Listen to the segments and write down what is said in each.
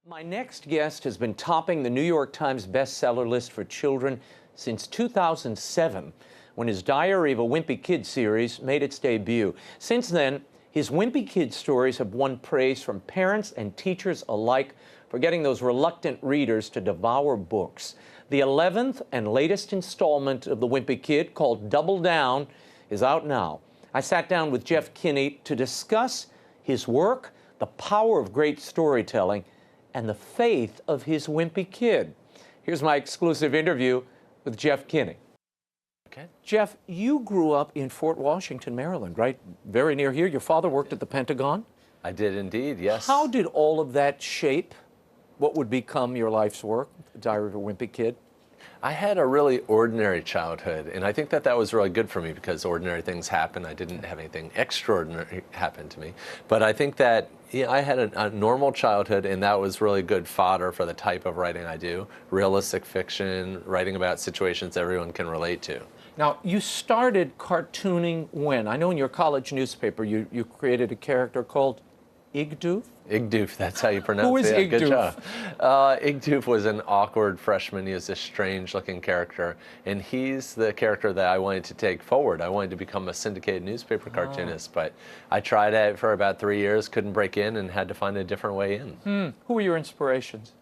My next guest has been topping the New York Times bestseller list for children since 2007, when his Diary of a Wimpy Kid series made its debut. Since then, his Wimpy Kid stories have won praise from parents and teachers alike for getting those reluctant readers to devour books. The 11th and latest installment of the Wimpy Kid, called Double Down, is out now. I sat down with Jeff Kinney to discuss his work, the power of great storytelling, and the faith of his Wimpy Kid. Here's my exclusive interview with Jeff Kinney. Okay. Jeff, you grew up in Fort Washington, Maryland, right? Very near here. Your father worked at the Pentagon? I did indeed, yes. How did all of that shape what would become your life's work, Diary of a Wimpy Kid? I had a really ordinary childhood, and I think that that was really good for me because ordinary things happen. I didn't have anything extraordinary happen to me. But I think that I had a normal childhood, and that was really good fodder for the type of writing I do. Realistic fiction, writing about situations everyone can relate to. Now, you started cartooning when? I know in your college newspaper you created a character called Igdoof? Igdoof, that's how you pronounce it. Who is Igdoof? Igdoof? Good job. Igdoof was an awkward freshman. He was a strange-looking character, and he's the character that I wanted to take forward. I wanted to become a syndicated newspaper cartoonist, but I tried it for about 3 years, couldn't break in, and had to find a different way in. Who were your inspirations?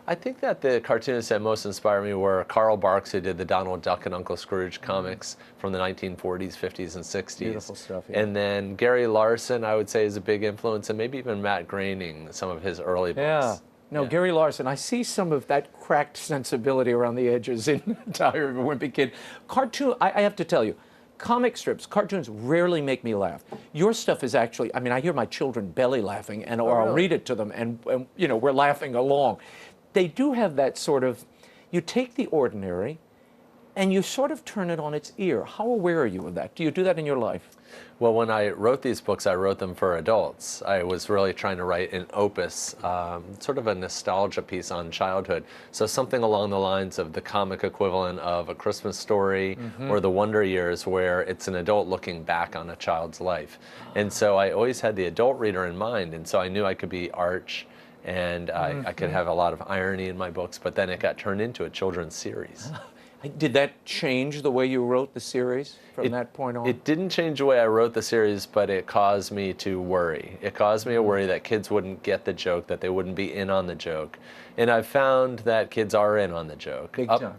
I think that the cartoonists that most inspired me were Carl Barks, who did the Donald Duck and Uncle Scrooge comics from the 1940s, 50s, and 60s. Beautiful stuff, yeah. And then Gary Larson, I would say, is a big influence, and maybe even Matt Groening, some of his early books. Yeah. No, Gary Larson, I see some of that cracked sensibility around the edges in Diary of a Wimpy Kid. Cartoon, I have to tell you, comic strips, cartoons rarely make me laugh. Your stuff is actually, I mean, I hear my children belly laughing, and or I'll read it to them, and you know, we're laughing along. They do have that sort of, you take the ordinary and you sort of turn it on its ear. How aware are you of that? Do you do that in your life? Well, when I wrote these books, I wrote them for adults. I was really trying to write an opus, sort of a nostalgia piece on childhood. So something along the lines of the comic equivalent of A Christmas Story or The Wonder Years, where it's an adult looking back on a child's life. And so I always had the adult reader in mind, and so I knew I could be arch, and I could have a lot of irony in my books, but then it got turned into a children's series. Did that change the way you wrote the series from that point on? It didn't change the way I wrote the series, but it caused me to worry. It caused me to worry that kids wouldn't get the joke, that they wouldn't be in on the joke. And I've found that kids are in on the joke. Big time.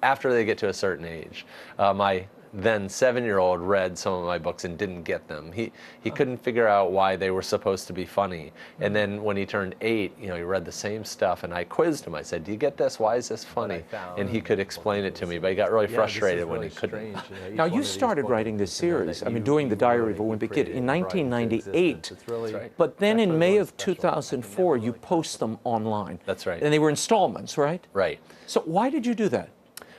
After they get to a certain age. My then 7-year-old read some of my books and didn't get them. He couldn't figure out why they were supposed to be funny. And then when he turned 8, you know, he read the same stuff, and I quizzed him. I said, "Do you get this? Why is this funny?" And he could explain it to me, but he got really frustrated when he couldn't. Now, you started writing this series, I mean, doing the Diary of a Wimpy Kid in 1998. But then in May of 2004, you post them online. That's right. And they were installments, right? Right. So why did you do that?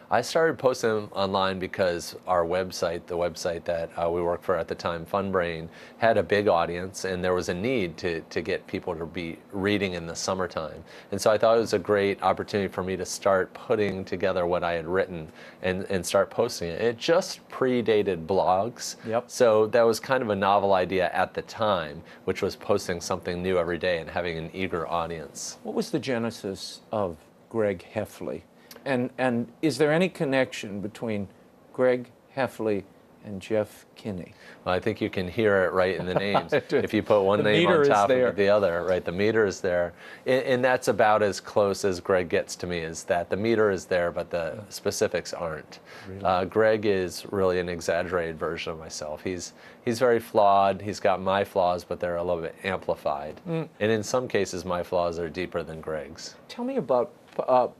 I started posting them online because our website, the website that we worked for at the time, Funbrain, had a big audience, and there was a need to get people to be reading in the summertime. And so I thought it was a great opportunity for me to start putting together what I had written and start posting it. It just predated blogs, so that was kind of a novel idea at the time, which was posting something new every day and having an eager audience. What was the genesis of Greg Heffley? And is there any connection between Greg Heffley and Jeff Kinney? Well, I think you can hear it right in the names. If you put one name on top of the other, right, the meter is there. And that's about as close as Greg gets to me, is that the meter is there, but the specifics aren't. Really? Greg is really an exaggerated version of myself. He's very flawed. He's got my flaws, but they're a little bit amplified. And in some cases, my flaws are deeper than Greg's. Tell me about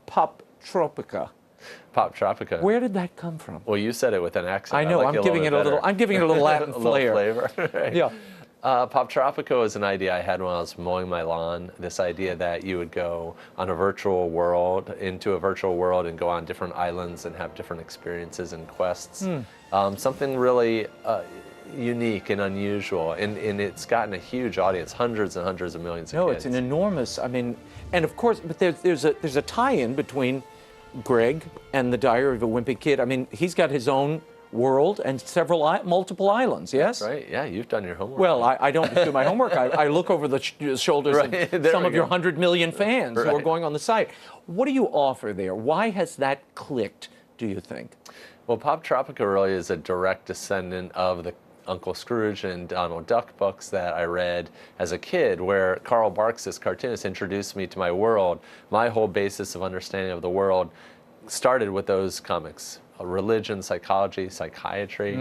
PopTropica. PopTropica. Where did that come from? Well, you said it with an accent. I know. I'm giving it a little Latin flair. Flavor. Right? Yeah. PopTropica was an idea I had when I was mowing my lawn. This idea that you would go on a virtual world, into a virtual world, and go on different islands and have different experiences and quests. Something really unique and unusual, and it's gotten a huge audience, hundreds and hundreds of millions of kids. No, it's an enormous. I mean, and of course, but there's a tie-in between Greg and the Diary of a Wimpy Kid. I mean, he's got his own world and multiple islands, yes? Right, yeah, you've done your homework. Well, I don't do my homework. I look over the shoulders Right, of there some we of your go. 100 million fans who are Right. going on the site. What do you offer there? Why has that clicked, do you think? Well, PopTropica really is a direct descendant of the Uncle Scrooge and Donald Duck books that I read as a kid, where Carl Barks, this cartoonist, introduced me to my world. My whole basis of understanding of the world started with those comics. Religion, psychology, psychiatry, you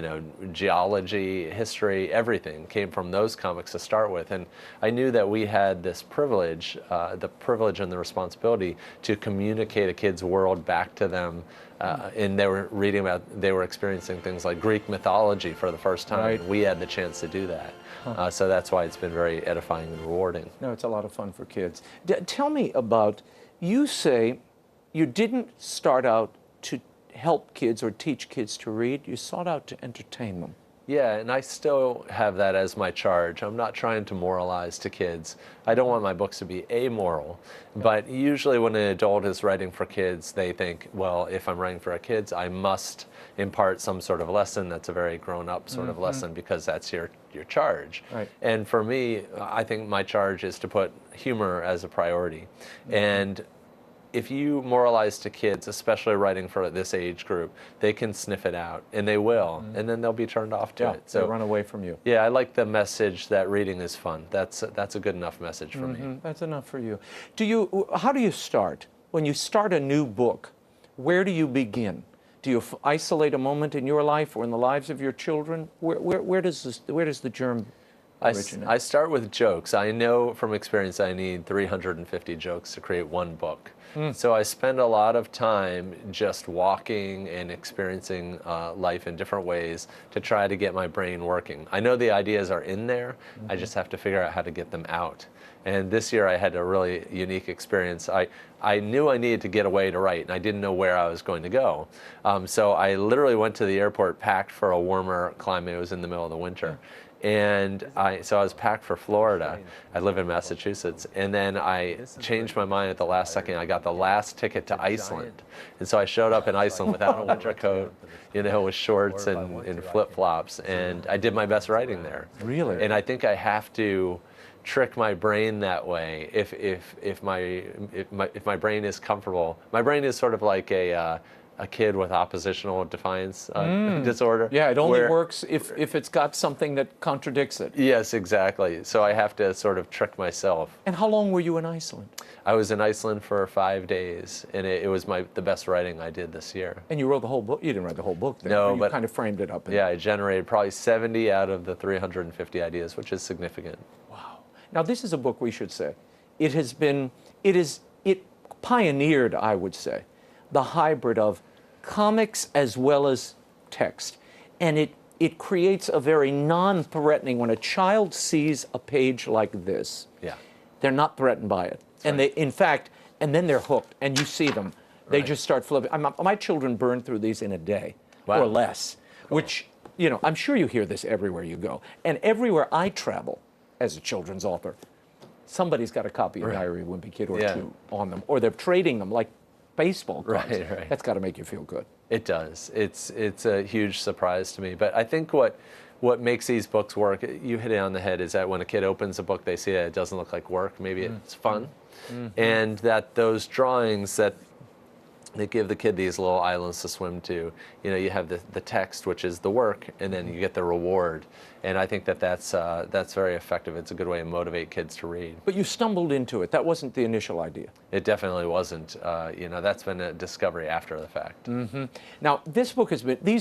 know, geology, history, everything came from those comics to start with. And I knew that we had this privilege, the privilege and the responsibility to communicate a kid's world back to them. And they were reading about, they were experiencing things like Greek mythology for the first time. Right. And we had the chance to do that. So that's why it's been very edifying and rewarding. No, it's a lot of fun for kids. Tell me about, you say you didn't start out to help kids or teach kids to read, you sought out to entertain them. Yeah, and I still have that as my charge. I'm not trying to moralize to kids. I don't want my books to be amoral, but usually when an adult is writing for kids, they think, well, if I'm writing for kids, I must impart some sort of lesson that's a very grown-up sort of lesson, because that's your charge. Right. And for me, I think my charge is to put humor as a priority. And if you moralize to kids, especially writing for this age group, they can sniff it out, and they will, and then they'll be turned off to it. So run away from you. Yeah, I like the message that reading is fun. That's a good enough message for me. That's enough for you. How do you start? When you start a new book, where do you begin? Do you isolate a moment in your life or in the lives of your children? Where does the germ originate? I start with jokes. I know from experience I need 350 jokes to create one book. So I spend a lot of time just walking and experiencing life in different ways to try to get my brain working. I know the ideas are in there. I just have to figure out how to get them out. And this year I had a really unique experience. I knew I needed to get away to write, and I didn't know where I was going to go. So I literally went to the airport packed for a warmer climate. It was in the middle of the winter. And so I was packed for Florida. I live in Massachusetts. And then I changed my mind at the last second. I got the last ticket to Iceland. And so I showed up in Iceland without a winter coat, you know, with shorts and flip-flops. And I did my best writing there. Really? And I think I have to trick my brain that way. If my brain is comfortable, my brain is sort of like a kid with oppositional defiance disorder. Yeah, it only works if it's got something that contradicts it. Yes, exactly. So I have to sort of trick myself. And how long were you in Iceland? I was in Iceland for 5 days, and it was the best writing I did this year. And you wrote the whole book? You didn't write the whole book then. No, You but kind of framed it up. Yeah, I generated probably 70 out of the 350 ideas, which is significant. Wow. Now this is a book, we should say. It pioneered, I would say, the hybrid of comics as well as text. And it creates a very non-threatening, when a child sees a page like this, they're not threatened by it. And they, in fact, and then they're hooked, and you see them. They just start flipping. My children burn through these in a day or less, which, you know, I'm sure you hear this everywhere you go. And everywhere I travel as a children's author, somebody's got a copy of Diary of a Wimpy Kid or two on them, or they're trading them like baseball cards. Right. That's got to make you feel good. It does. It's a huge surprise to me. But I think what makes these books work, you hit it on the head, is that when a kid opens a book, they see that it doesn't look like work. Maybe it's fun. And that those drawings that they give the kid these little islands to swim to. You know, you have the text, which is the work, and then you get the reward. And I think that's very effective. It's a good way to motivate kids to read. But you stumbled into it. That wasn't the initial idea. It definitely wasn't. You know, that's been a discovery after the fact. Now, these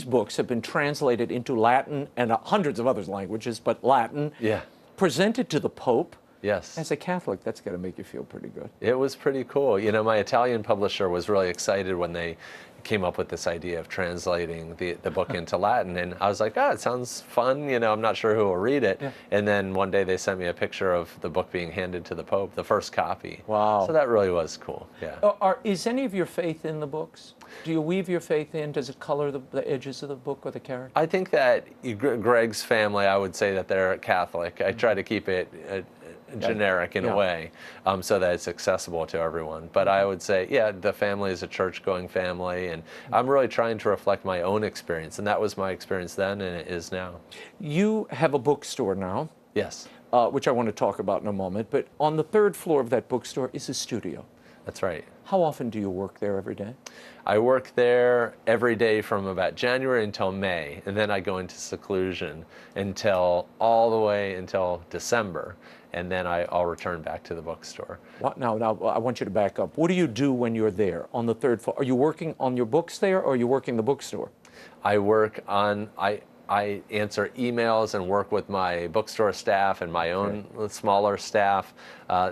books have been translated into Latin and hundreds of other languages, but Latin. Yeah. Presented to the Pope. Yes. As a Catholic, that's got to make you feel pretty good. It was pretty cool. You know, my Italian publisher was really excited when they came up with this idea of translating the book into Latin. And I was like, it sounds fun. You know, I'm not sure who will read it. Yeah. And then one day they sent me a picture of the book being handed to the Pope, the first copy. Wow. So that really was cool. Yeah. Is any of your faith in the books? Do you weave your faith in? Does it color the edges of the book or the character? I think that Greg's family, I would say that they're Catholic. I try to keep it generic in a way, so that it's accessible to everyone. But I would say, yeah, the family is a church-going family, and I'm really trying to reflect my own experience, and that was my experience then, and it is now. You have a bookstore now. Yes. Which I want to talk about in a moment, but on the third floor of that bookstore is a studio. That's right. How often do you work there every day? I work there every day from about January until May, and then I go into seclusion all the way until December, and then I'll return back to the bookstore. Now, I want you to back up. What do you do when you're there on the third floor? Are you working on your books there, or are you working the bookstore? I answer emails and work with my bookstore staff and my own smaller staff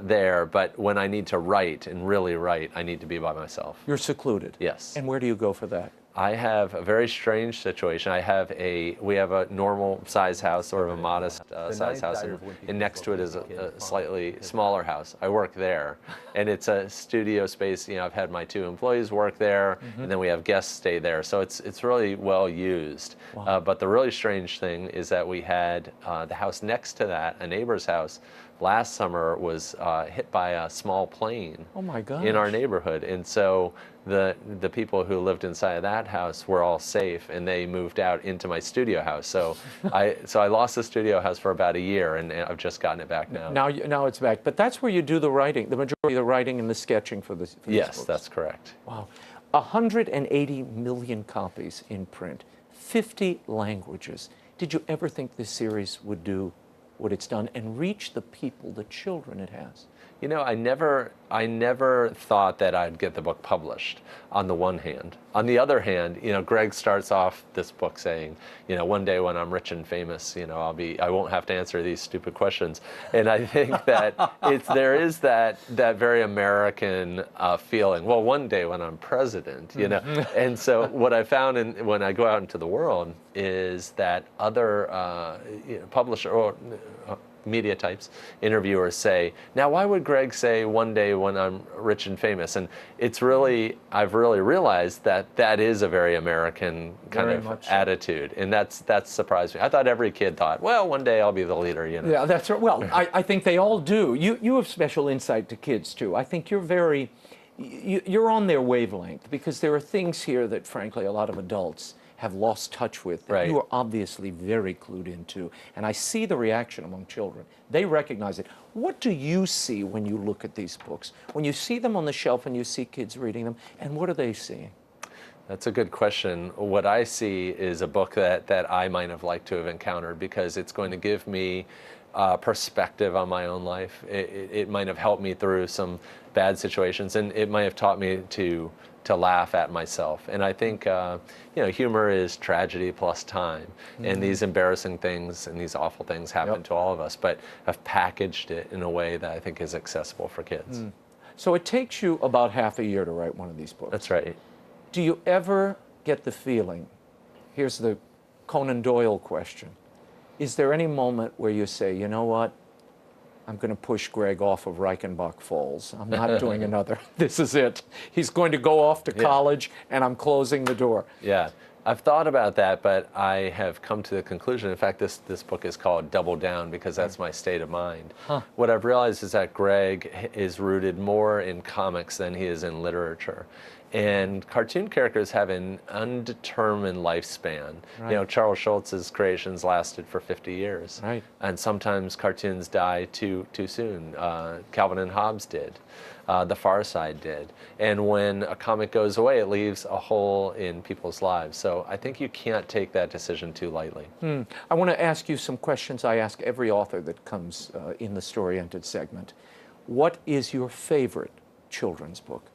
there. But when I need to write and really write, I need to be by myself. You're secluded? Yes. And where do you go for that? I have a very strange situation. We have a normal size house, sort of a modest size house, and next to it is a slightly smaller house. I work there, and it's a studio space. I've had my 2 employees work there, and then we have guests stay there. So it's really well used. Wow. But the really strange thing is that we had the house next to that, a neighbor's house, last summer was hit by a small plane. Oh my gosh. In our neighborhood, and so the people who lived inside of that house were all safe, and they moved out into my studio house. So I lost the studio house for about a year, and I've just gotten it back now. Now it's back. But that's where you do the writing, the majority of the writing and the sketching for these Yes, books. that's correct. Wow. 180 million copies in print, 50 languages. Did you ever think this series would do what it's done and reach the people, the children it has? I never thought that I'd get the book published, on the one hand. On the other hand, Greg starts off this book saying, one day when I'm rich and famous, I won't have to answer these stupid questions. And I think that there is that very American feeling. Well, one day when I'm president, And so what I found when I go out into the world is that other publisher or media types, interviewers say, now why would Greg say one day when I'm rich and famous? And I've really realized that is a very American kind of attitude, and that's surprised me. I thought every kid thought, well, one day I'll be the leader, Yeah, that's right. Well, I think they all do. You have special insight to kids too. I think you're on their wavelength, because there are things here that frankly a lot of adults have lost touch with, that right. You are obviously very clued into. And I see the reaction among children. They recognize it. What do you see when you look at these books? When you see them on the shelf and you see kids reading them, and what are they seeing? That's a good question. What I see is a book that I might have liked to have encountered, because it's going to give me perspective on my own life. It might have helped me through some bad situations, and it might have taught me to laugh at myself. And I think humor is tragedy plus time, and these embarrassing things and these awful things happen to all of us, but I've packaged it in a way that I think is accessible for kids. So it takes you about half a year to write one of these books. That's right. Do you ever get the feeling, here's the Conan Doyle question, is there any moment where you say, you know what, I'm going to push Greg off of Reichenbach Falls. I'm not doing another. This is it. He's going to go off to college, and I'm closing the door. Yeah, I've thought about that, but I have come to the conclusion. In fact, this book is called Double Down, because that's my state of mind. What I've realized is that Greg is rooted more in comics than he is in literature. And cartoon characters have an undetermined lifespan. Right. Charles Schultz's creations lasted for 50 years. Right. And sometimes cartoons die too soon. Calvin and Hobbes did. The Far Side did. And when a comic goes away, it leaves a hole in people's lives. So I think you can't take that decision too lightly. I want to ask you some questions I ask every author that comes in the Story-Entered segment. What is your favorite children's book?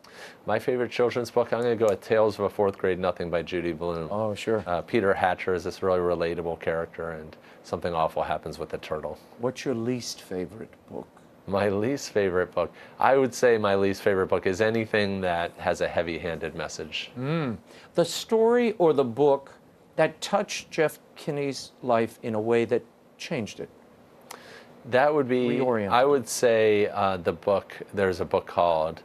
My favorite children's book, I'm going to go with Tales of a Fourth Grade Nothing by Judy Blume. Oh, sure. Peter Hatcher is this really relatable character, and something awful happens with the turtle. What's your least favorite book? My least favorite book, I would say my least favorite book is anything that has a heavy-handed message. The story or the book that touched Jeff Kinney's life in a way that changed it? That would be, Reoriented. I would say the book, there's a book called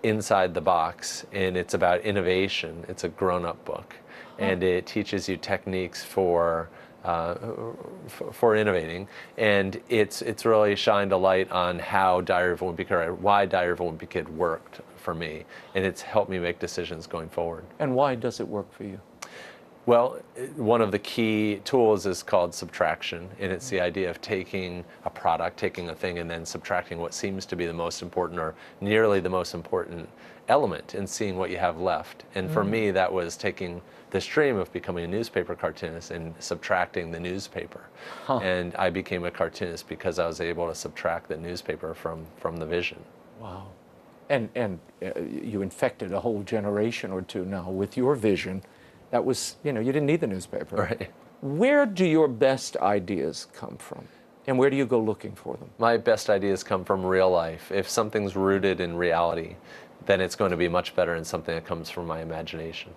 Inside the Box, and it's about innovation. It's a grown-up book, and it teaches you techniques for for innovating, and it's really shined a light on how Diary of a Wimpy Kid, why Diary of a Wimpy Kid worked for me, and it's helped me make decisions going forward. And why does it work for you? Well, one of the key tools is called subtraction, and it's the idea of taking a product, taking a thing, and then subtracting what seems to be the most important or nearly the most important element and seeing what you have left. And for me, that was taking this dream of becoming a newspaper cartoonist and subtracting the newspaper. And I became a cartoonist because I was able to subtract the newspaper from the vision. Wow. And you infected a whole generation or two now with your vision. That was, you didn't need the newspaper. Right. Where do your best ideas come from? And where do you go looking for them? My best ideas come from real life. If something's rooted in reality, then it's going to be much better than something that comes from my imagination.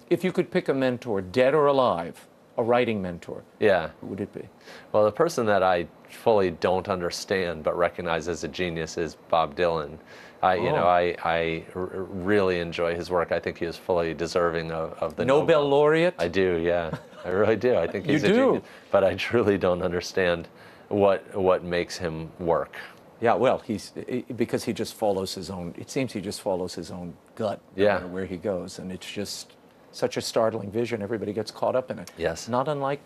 If you could pick a mentor, dead or alive, a writing mentor, who would it be? Well, the person that I fully don't understand but recognize as a genius is Bob Dylan. I really enjoy his work. I think he is fully deserving of the Nobel laureate? I do, yeah. I really do. I think he's a genius. But I truly don't understand what makes him work. Yeah, well, because he just follows his own, it seems he just follows his own gut no matter where he goes. And it's just such a startling vision. Everybody gets caught up in it. Yes. Not unlike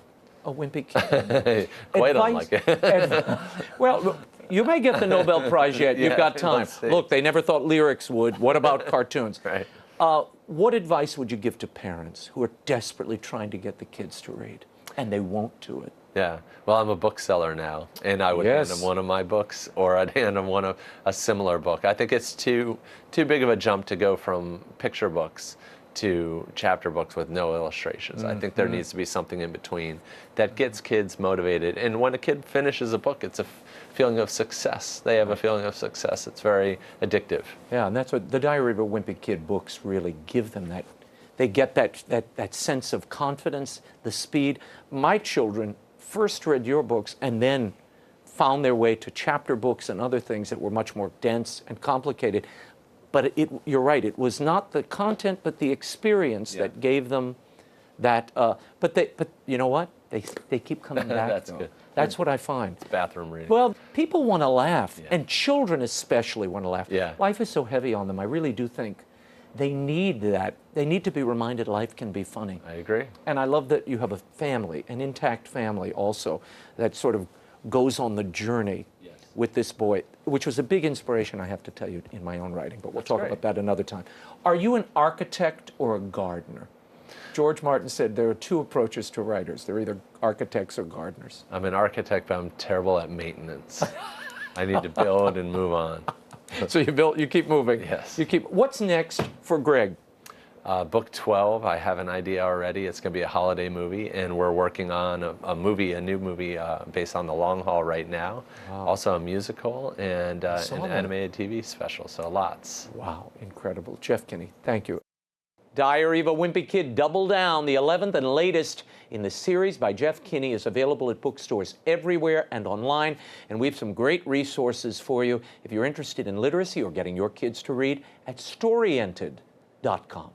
a Wimpy Kid. Quite unlike it. Well, you may get the Nobel Prize yet. You've got time. Look, they never thought lyrics would. What about cartoons? Right. What advice would you give to parents who are desperately trying to get the kids to read, and they won't do it? Yeah. Well, I'm a bookseller now, and I would hand them one of my books, or I'd hand them a similar book. I think it's too big of a jump to go from picture books to chapter books with no illustrations. I think there needs to be something in between that gets kids motivated. And when a kid finishes a book, it's a feeling of success. They have a feeling of success. It's very addictive. Yeah, and that's what the Diary of a Wimpy Kid books really give them. That they get that sense of confidence, the speed. My children first read your books and then found their way to chapter books and other things that were much more dense and complicated. But you're right, it was not the content, but the experience that gave them that. But you know what? They keep coming back. That's good. That's what I find. It's bathroom reading. Well, people want to laugh, and children especially want to laugh. Yeah. Life is so heavy on them. I really do think they need that. They need to be reminded life can be funny. I agree. And I love that you have a family, an intact family also, that sort of goes on the journey with this boy, which was a big inspiration, I have to tell you, in my own writing, but we'll talk about that another time. Are you an architect or a gardener? George Martin said there are two approaches to writers. They're either architects or gardeners. I'm an architect, but I'm terrible at maintenance. I need to build and move on. So you keep moving. Yes. What's next for Greg? Book 12, I have an idea already. It's going to be a holiday movie, and we're working on a new movie based on The Long Haul right now. Wow. Also a musical and an animated TV special, so lots. Wow, incredible. Jeff Kinney, thank you. Diary of a Wimpy Kid, Double Down, the 11th and latest in the series by Jeff Kinney, is available at bookstores everywhere and online. And we have some great resources for you if you're interested in literacy or getting your kids to read at storyented.com.